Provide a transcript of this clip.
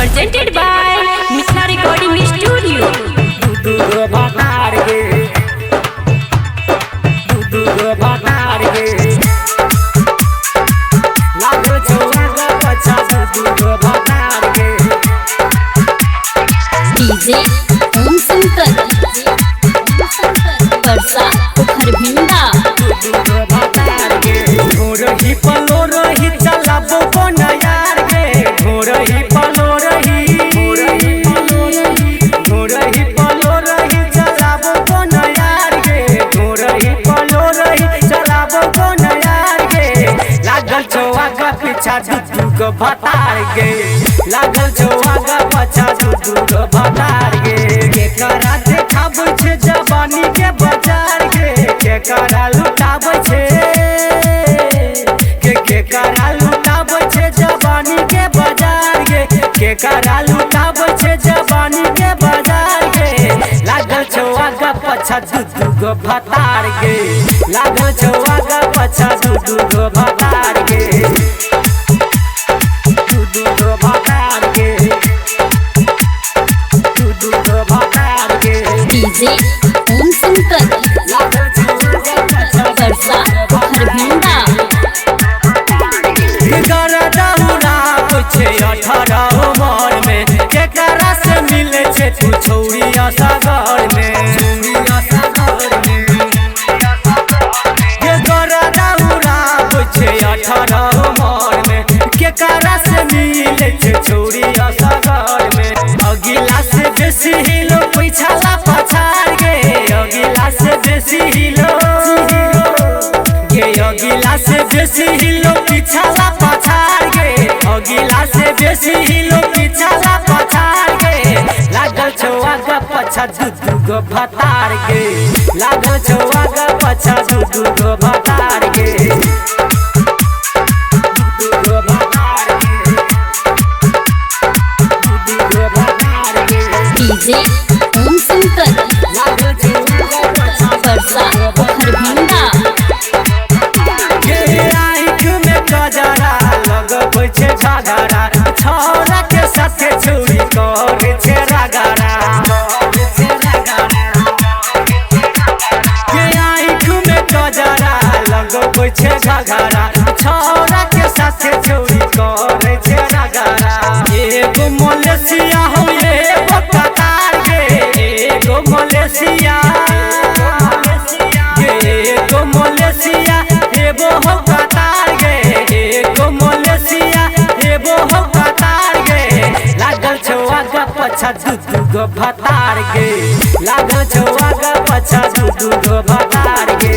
presented by Mithla Recording Studio. DJ Om Shankar Parsa Pokhar भिंडा घोरही पलो रही चलाबो कोन यार गे घोरही पलो रही चलाबो कोन यार गे घोरही पलो रही चलाबो कोन यार गे लागल छौ आगा पीछा दू गो भतार गे लागल छौ आगा पीछा दू गो भतार गे केकरा देखाबै छै जवानी के बाजार गे केकरा लुटाबै छै केकरा लुटाबै छै जवानी के बाजार गे केकरा लुटाबै छै जवानी के बाजार गे लागल छौ आगा पछा दू गो भतार गे लागल छौ आगा पछा दू गो भतार गे दू गो भतार गे दू गो भतार गे डीजे ओम शंकर परसा पोखर भिंडा छै 18 उमर में केकरा से मिले छै तू छौरिया सागर में ये गरा दौरा छै 18 उमर में केकरा से मिले छै छौरिया सागर में अगिला से बेसी हिलो पीछाला पछाड़ गे अगिला से बेसी हिलो गे अगिला से बेसी हिलो पीछाला पछाड़ गे अगिला से बेसी हिलो पीछाला पछाड़ गे लागल छौ आगा पछा दू गो भतार गे लागल छौ आगा पछा दू गो भतार गे दू गो भतार गे दू गो भतार गे डीजे ओम शंकर लागल छौ आगा पछा परसा पोखर भिंडा आँख में गजरा लगबै छै झगड़ा छौरा के साथे चोरी करे छै रगड़ा आँख में गजरा लगबै छै झगड़ा छौरा के साथे चोरी करे छै रगड़ा एगो मलेशिया हो एगो कतार गे एगो मलेशिया एगो मलेशिया एगो हो कतार गे एगो मलेशिया एगो हो कतार गे लागल छौ आगा पछा दू गो भतार गे लागल छौ आगा पछा दू गो भतार गे